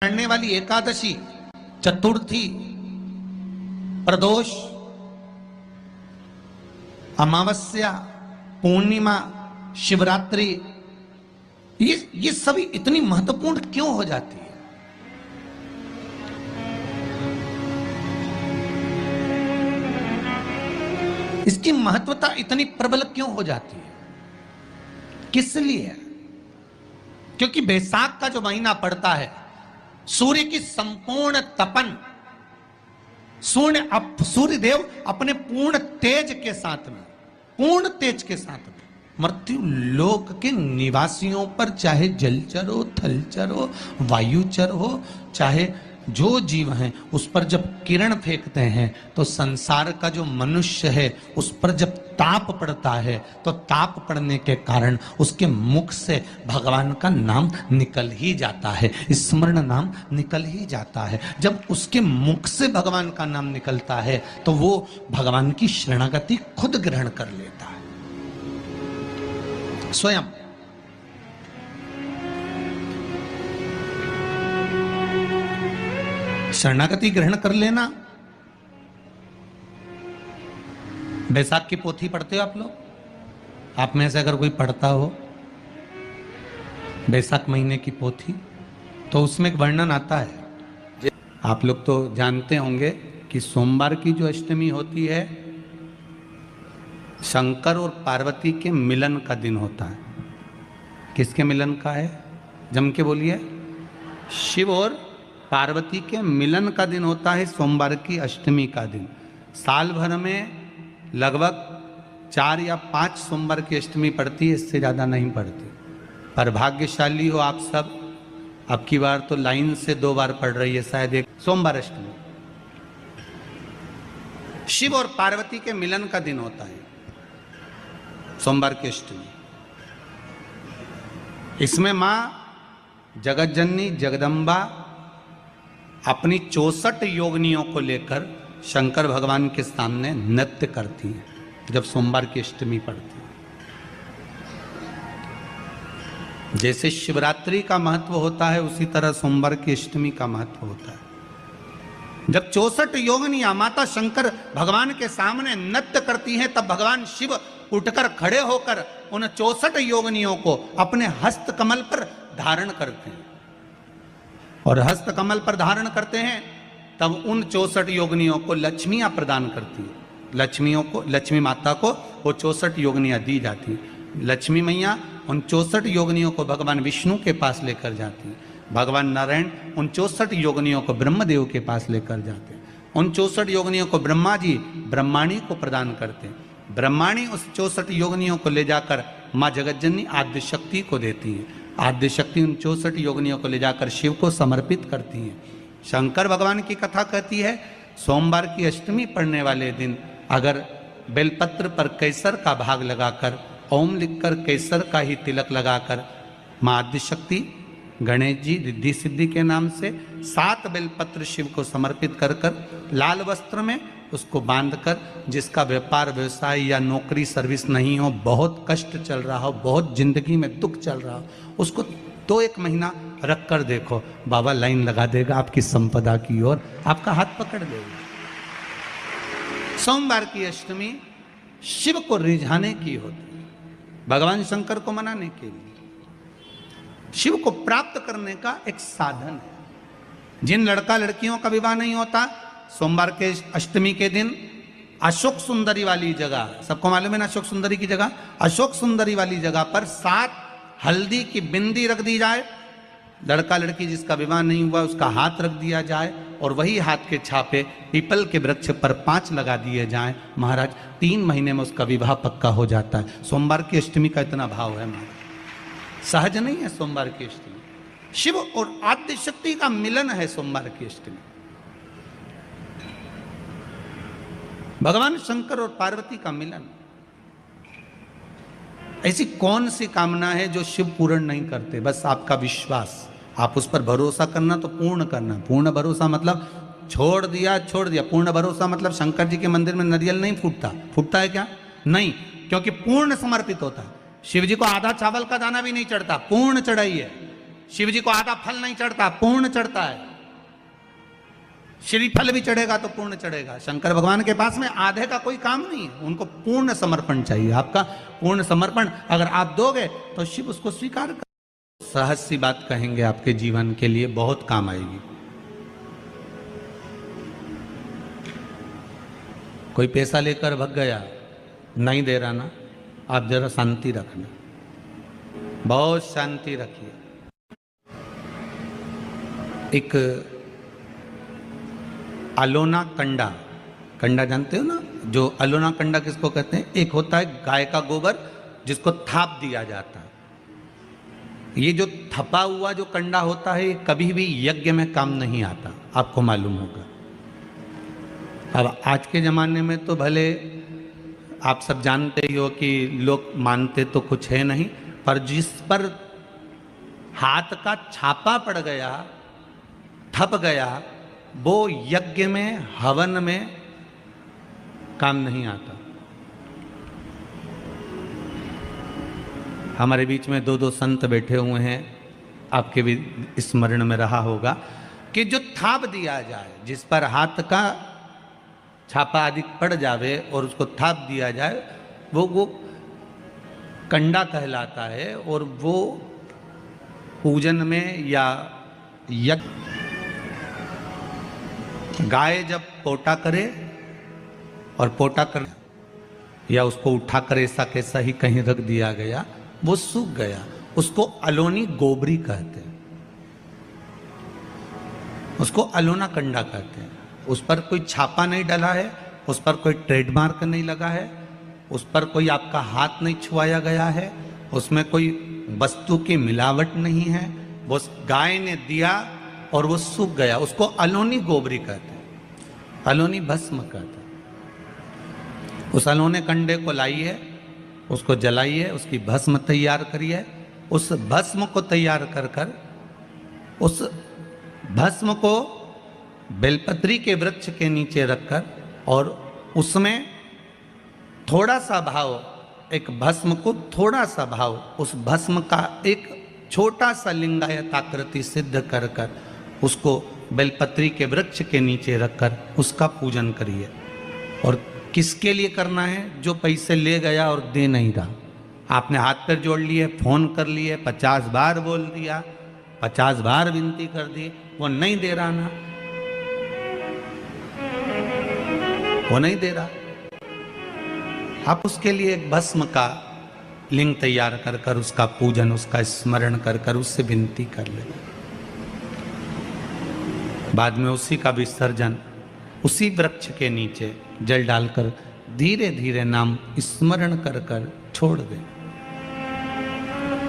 पड़ने वाली एकादशी, चतुर्थी, प्रदोष, अमावस्या, पूर्णिमा, शिवरात्रि, ये सभी इतनी महत्वपूर्ण क्यों हो जाती है? इसकी महत्वता इतनी प्रबल क्यों हो जाती है? किस लिए? क्योंकि बैसाख का जो महीना पड़ता है, सूर्य की संपूर्ण तपन, सूर्य देव अपने पूर्ण तेज के साथ में, पूर्ण तेज के साथ में मृत्यु लोक के निवासियों पर, चाहे जलचर हो, थलचर हो, वायुचर हो, चाहे जो जीव हैं, उस पर जब किरण फेंकते हैं तो संसार का जो मनुष्य है उस पर जब ताप पड़ता है तो ताप पड़ने के कारण उसके मुख से भगवान का नाम निकल ही जाता है, स्मरण नाम निकल ही जाता है। जब उसके मुख से भगवान का नाम निकलता है तो वो भगवान की शरणागति खुद ग्रहण कर लेता है स्वयं। शरणागति ग्रहण कर लेना। बैसाख की पोथी पढ़ते हो आप लोग? आप में से अगर कोई पढ़ता हो बैसाख महीने की पोथी, तो उसमें एक वर्णन आता है। आप लोग तो जानते होंगे कि सोमवार की जो अष्टमी होती है, शंकर और पार्वती के मिलन का दिन होता है। किसके मिलन का है? जम के बोलिए। शिव और पार्वती के मिलन का दिन होता है सोमवार की अष्टमी का दिन। साल भर में लगभग 4 या 5 सोमवार की अष्टमी पड़ती है, इससे ज़्यादा नहीं पड़ती। पर भाग्यशाली हो आप सब, अब की बार तो लाइन से 2 बार पड़ रही है शायद एक सोमवार अष्टमी। शिव और पार्वती के मिलन का दिन होता है सोमवार की अष्टमी। इसमें मां जगतजननी जगदम्बा अपनी 64 योगिनियों को लेकर शंकर भगवान के सामने नृत्य करती हैं जब सोमवार की अष्टमी पड़ती है। जैसे शिवरात्रि का महत्व होता है उसी तरह सोमवार की अष्टमी का महत्व होता है। जब 64 योगिनियां माता शंकर भगवान के सामने नृत्य करती हैं तब भगवान शिव उठकर खड़े होकर उन 64 योगिनियों को अपने हस्त कमल पर धारण करते हैं, और हस्त कमल पर धारण करते हैं तब उन 64 योगिनियों को लक्ष्मियां प्रदान करती है। लक्ष्मी माता को वो 64 योगिनियां दी जाती है। लक्ष्मी मैया उन 64 योगिनियों को भगवान विष्णु के पास लेकर जाती है। भगवान नारायण उन 64 योगिनियों को ब्रह्मदेव के पास लेकर जाते हैं। उन 64 योगिनियों को ब्रह्मा जी ब्रह्माणी को प्रदान करते हैं। ब्रह्माणी उस 64 योगिनियों को ले जाकर माँ जगतजननी आद्य शक्ति को देती है। आद्य शक्ति उन 64 योगिनियों को ले जाकर शिव को समर्पित करती हैं। शंकर भगवान की कथा कहती है सोमवार की अष्टमी पड़ने वाले दिन अगर बेलपत्र पर केसर का भाग लगाकर, ओम लिखकर केसर का ही तिलक लगाकर माँ आद्य शक्ति गणेश जी रिद्धि सिद्धि के नाम से 7 बेलपत्र शिव को समर्पित कर लाल वस्त्र में उसको बांधकर, जिसका व्यापार व्यवसाय या नौकरी सर्विस नहीं हो, बहुत कष्ट चल रहा हो, बहुत जिंदगी में दुख चल रहा हो, उसको 2-1 महीना रख कर देखो, बाबा लाइन लगा देगा आपकी संपदा की ओर, आपका हाथ पकड़ देगा। सोमवार की अष्टमी शिव को रिझाने की होती है, भगवान शंकर को मनाने के लिए, शिव को प्राप्त करने का एक साधन है। जिन लड़का लड़कियों का विवाह नहीं होता, सोमवार के अष्टमी के दिन अशोक सुंदरी वाली जगह, सबको मालूम है ना अशोक सुंदरी की जगह, अशोक सुंदरी वाली जगह पर 7 हल्दी की बिंदी रख दी जाए। लड़का लड़की जिसका विवाह नहीं हुआ उसका हाथ रख दिया जाए, और वही हाथ के छापे पीपल के वृक्ष पर 5 लगा दिए जाएं। महाराज 3 महीने में उसका विवाह पक्का हो जाता है। सोमवार की अष्टमी का इतना भाव है महाराज, सहज नहीं है सोमवार की अष्टमी। शिव और आद्य शक्ति का मिलन है सोमवार की अष्टमी। भगवान शंकर और पार्वती का मिलन। ऐसी कौन सी कामना है जो शिव पूर्ण नहीं करते? बस आपका विश्वास, आप उस पर भरोसा करना तो पूर्ण करना। पूर्ण भरोसा मतलब छोड़ दिया। पूर्ण भरोसा मतलब शंकर जी के मंदिर में नारियल नहीं फूटता है क्या? नहीं, क्योंकि पूर्ण समर्पित होता है। शिव जी को आधा चावल का दाना भी नहीं चढ़ता, पूर्ण चढ़ाई है। शिव जी को आधा फल नहीं चढ़ता, पूर्ण चढ़ता है। श्रीफल भी चढ़ेगा तो पूर्ण चढ़ेगा। शंकर भगवान के पास में आधे का कोई काम नहीं है, उनको पूर्ण समर्पण चाहिए। आपका पूर्ण समर्पण अगर आप दोगे तो शिव उसको स्वीकार कर। सहज सी बात कहेंगे, आपके जीवन के लिए बहुत काम आएगी। कोई पैसा लेकर भग गया, नहीं दे रहा ना, आप जरा शांति रखना, बहुत शांति रखिए। एक अलोना कंडा, कंडा जानते हो ना, जो अलोना कंडा किसको कहते हैं? एक होता है गाय का गोबर जिसको थाप दिया जाता है। ये जो थपा हुआ जो कंडा होता है, ये कभी भी यज्ञ में काम नहीं आता, आपको मालूम होगा। अब आज के ज़माने में तो भले आप सब जानते ही हो कि लोग मानते तो कुछ है नहीं, पर जिस पर हाथ का छापा पड़ गया, थप गया, वो यज्ञ में, हवन में काम नहीं आता। हमारे बीच में दो संत बैठे हुए हैं, आपके भी स्मरण में रहा होगा कि जो थाप दिया जाए, जिस पर हाथ का छापा आदि पड़ जावे और उसको थाप दिया जाए, वो कंडा कहलाता है। और वो पूजन में या यज्ञ, गाय जब पोटा करे और पोटा कर या उसको उठा कर ऐसा कैसा ही कहीं रख दिया गया, वो सूख गया, उसको अलोनी गोबरी कहते हैं, उसको अलोना कंडा कहते हैं। उस पर कोई छापा नहीं डला है, उस पर कोई ट्रेडमार्क नहीं लगा है, उस पर कोई आपका हाथ नहीं छुआया गया है, उसमें कोई वस्तु की मिलावट नहीं है, वो गाय ने दिया और वो सूख गया, उसको अलोनी गोबरी कहते हैं, अलोनी भस्म कहते हैं। उस अलोने कंडे को लाइए, उसको जलाइए, उसकी भस्म तैयार करिए। उस भस्म को तैयार कर कर उस भस्म को बेलपत्री के वृक्ष के नीचे रखकर और उसमें थोड़ा सा भाव, एक भस्म को थोड़ा सा भाव, उस भस्म का एक छोटा सा लिंगायत आकृति सिद्ध कर कर उसको बेलपत्री के वृक्ष के नीचे रखकर उसका पूजन करिए। और किसके लिए करना है? जो पैसे ले गया और दे नहीं रहा। आपने हाथ पैर जोड़ लिए, फोन कर लिए, 50 बार बोल दिया, 50 बार विनती कर दी, वो नहीं दे रहा ना, वो नहीं दे रहा। आप उसके लिए एक भस्म का लिंग तैयार कर कर उसका पूजन, उसका स्मरण कर कर उससे विनती कर ले। बाद में उसी का विसर्जन उसी वृक्ष के नीचे जल डालकर धीरे धीरे नाम स्मरण कर कर छोड़ दे।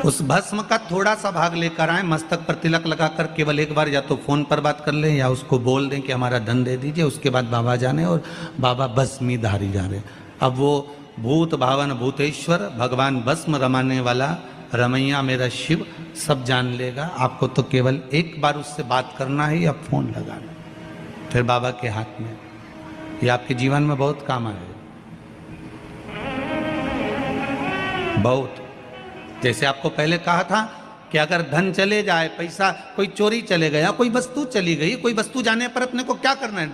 उस भस्म का थोड़ा सा भाग लेकर आए, मस्तक पर तिलक लगाकर केवल एक बार या तो फोन पर बात कर लें या उसको बोल दें कि हमारा धन दे दीजिए। उसके बाद बाबा जाने और बाबा भस्मी धारी जा रहे। अब वो भूत भावन भूतेश्वर भगवान भस्म रमाने वाला रमैया मेरा शिव सब जान लेगा। आपको तो केवल एक बार उससे बात करना है या फोन लगाना, फिर बाबा के हाथ में। ये आपके जीवन में बहुत काम आएगा, बहुत। जैसे आपको पहले कहा था कि अगर धन चले जाए, पैसा कोई चोरी चले गया, कोई वस्तु चली गई, कोई वस्तु जाने पर अपने को क्या करना है?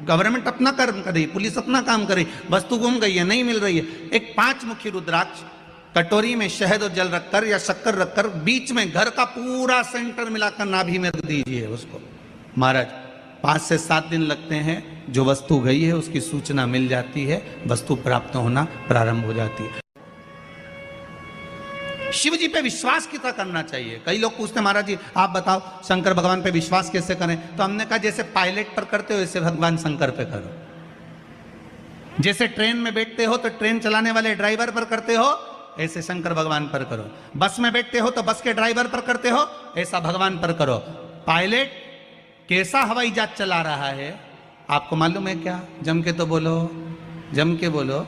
गवर्नमेंट अपना कर्म करे, पुलिस अपना काम करे, वस्तु गुम गई है, नहीं मिल रही है, एक 5 मुखी रुद्राक्ष कटोरी में शहद और जल रखकर या शक्कर रखकर बीच में घर का पूरा सेंटर मिलाकर नाभि में रख दीजिए उसको। महाराज 5 से 7 दिन लगते हैं, जो वस्तु गई है उसकी सूचना मिल जाती है, वस्तु प्राप्त होना प्रारंभ हो जाती है। शिव जी पे विश्वास कितना करना चाहिए? कई लोग पूछते हैं महाराज जी आप बताओ शंकर भगवान पे विश्वास कैसे करें? तो हमने कहा जैसे पायलट पर करते हो वैसे भगवान शंकर पे करो। जैसे ट्रेन में बैठते हो तो ट्रेन चलाने वाले ड्राइवर पर करते हो, ऐसे शंकर भगवान पर करो। बस में बैठते हो तो बस के ड्राइवर पर करते हो, ऐसा भगवान पर करो। पायलट कैसा हवाई जहाज चला रहा है आपको मालूम है क्या? जम के तो बोलो, जम के बोलो।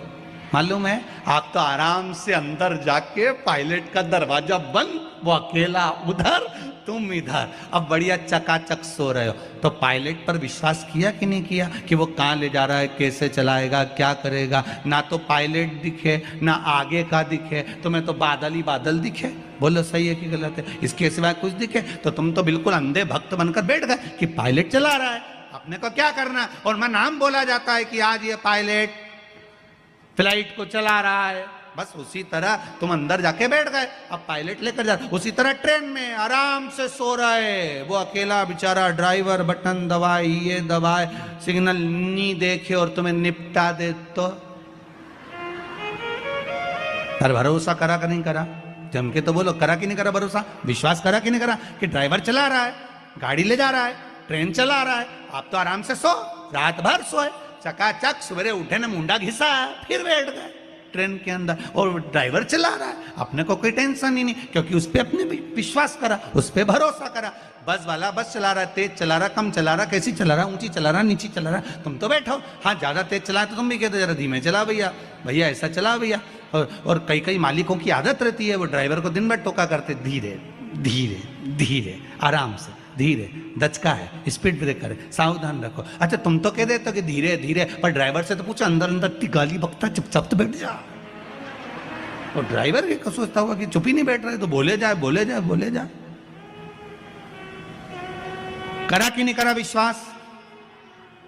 मालूम है? आप तो आराम से अंदर जाके पायलट का दरवाजा बंद, वो अकेला उधर, तुम इधर अब बढ़िया चकाचक सो रहे हो। तो पायलट पर विश्वास किया कि नहीं किया कि वो कहाँ ले जा रहा है, कैसे चलाएगा, क्या करेगा? ना तो पायलट दिखे, ना आगे का दिखे, तुम्हें तो बादल ही बादल दिखे। बोलो सही है कि गलत है? इसके सिवाय कुछ दिखे तो तुम तो बिल्कुल अंधे भक्त बनकर बैठ गए कि पायलट चला रहा है, अपने को क्या करना। और मैं नाम बोला जाता है कि आज ये पायलट फ्लाइट को चला रहा है, बस उसी तरह तुम अंदर जाके बैठ गए, अब पायलट लेकर जा। उसी तरह ट्रेन में आराम से सो रहे, वो अकेला बेचारा ड्राइवर बटन दबाए, ये दबाए, सिग्नल नहीं देखे और तुम्हें निपटा दे। तो पर भरोसा करा कि नहीं करा? जम के तो बोलो, करा कि नहीं करा भरोसा? विश्वास करा कि नहीं करा कि ड्राइवर चला रहा है, गाड़ी ले जा रहा है, ट्रेन चला रहा है, आप तो आराम से सो, रात भर सोए, चकाचक सवेरे उठे ना मुंडा घिसा, फिर बैठ गए ट्रेन के अंदर और ड्राइवर चला रहा है, अपने को कोई टेंशन ही नहीं, क्योंकि उस पर अपने विश्वास करा, उस पर भरोसा करा। बस वाला बस चला रहा है, तेज चला रहा, कम चला रहा, कैसी चला रहा, ऊंची चला रहा, नीची चला रहा, तुम तो बैठो। हाँ ज्यादा तेज चला तो तुम भी कहते जरा धीमे चला भैया, भैया ऐसा चला भैया। और कई कई मालिकों की आदत रहती है, वो ड्राइवर को दिन भर टोका करते, धीरे धीरे धीरे, आराम से, धीरे, दचका है, स्पीड ब्रेकर है, सावधान रखो। अच्छा तुम तो कह देते हो कि धीरे धीरे, पर ड्राइवर से तो पूछो, अंदर अंदर इतनी गाली बकता, चुपचाप तो बैठ जा। और ड्राइवर क्या सोचता होगा कि चुप ही नहीं बैठ रहे, तो बोले जाए बोले जाए बोले जाए। करा कि नहीं करा विश्वास?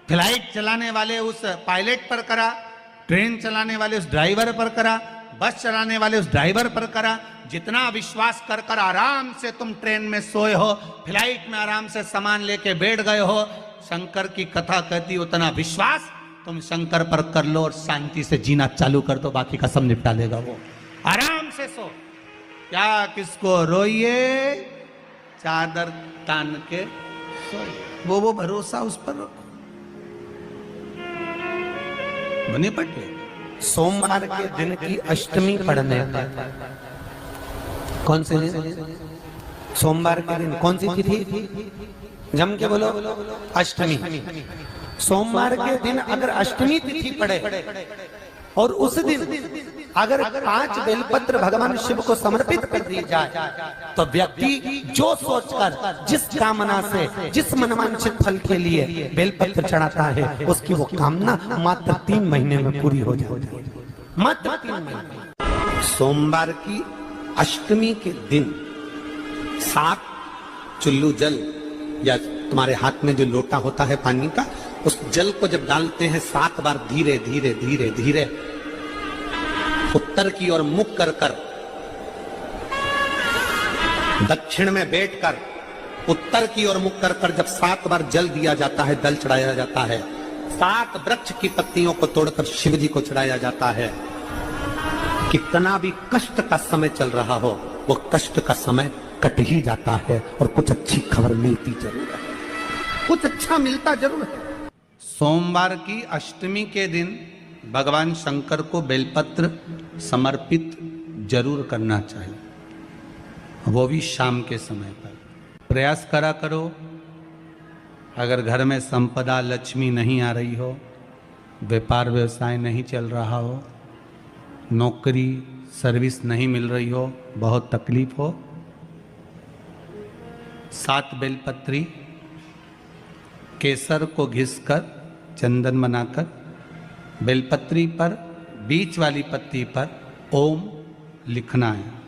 फ्लाइट चलाने वाले उस पायलट पर करा, ट्रेन चलाने वाले उस ड्राइवर पर करा, बस चलाने वाले उस ड्राइवर पर करा। जितना विश्वास कर कर आराम से तुम ट्रेन में सोए हो, फ्लाइट में आराम से सामान लेके बैठ गए हो, शंकर की कथा कहती उतना विश्वास तुम शंकर पर कर लो और शांति से जीना चालू कर दो, बाकी का सब निपटा लेगा वो। आराम से सो, क्या किसको रोइए, चादर तान के सोइए, वो भरोसा उस पर रखो। बने पटे सोमवार के दिन की अष्टमी पढ़ने पर, कौन से दिन? सोमवार के दिन कौन सी तिथि? जम के बोलो, अष्टमी। सोमवार के दिन अगर अष्टमी तिथि पड़े और उस दिन अगर 5 बेलपत्र भगवान शिव को समर्पित कर दी जाए, तो व्यक्ति जो सोचकर, जिस कामना से, जिस मनवांछित फल के लिए बेलपत्र चढ़ाता है, उसकी वो कामना मात्र 3 महीने में पूरी हो जाती है, मात्र 3 महीने। सोमवार की अष्टमी के दिन 7 चुल्लू जल, या तुम्हारे हाथ में जो लोटा होता है पानी का, उस जल को जब डालते हैं 7 बार धीरे धीरे धीरे धीरे उत्तर की ओर मुख कर कर, दक्षिण में बैठकर उत्तर की ओर मुख कर कर जब 7 बार जल दिया जाता है, दल चढ़ाया जाता है, 7 वृक्ष की पत्तियों को तोड़कर शिव जी को चढ़ाया जाता है। कितना भी कष्ट का समय चल रहा हो, वो कष्ट का समय कट ही जाता है और कुछ अच्छी खबर मिलती जरूर है, कुछ अच्छा मिलता जरूर है। सोमवार की अष्टमी के दिन भगवान शंकर को बेलपत्र समर्पित जरूर करना चाहिए, वो भी शाम के समय पर। प्रयास करा करो, अगर घर में संपदा लक्ष्मी नहीं आ रही हो, व्यापार व्यवसाय नहीं चल रहा हो, नौकरी सर्विस नहीं मिल रही हो, बहुत तकलीफ हो, 7 बेलपत्री केसर को घिसकर चंदन बनाकर बेलपत्री पर बीच वाली पत्ती पर ओम लिखना है।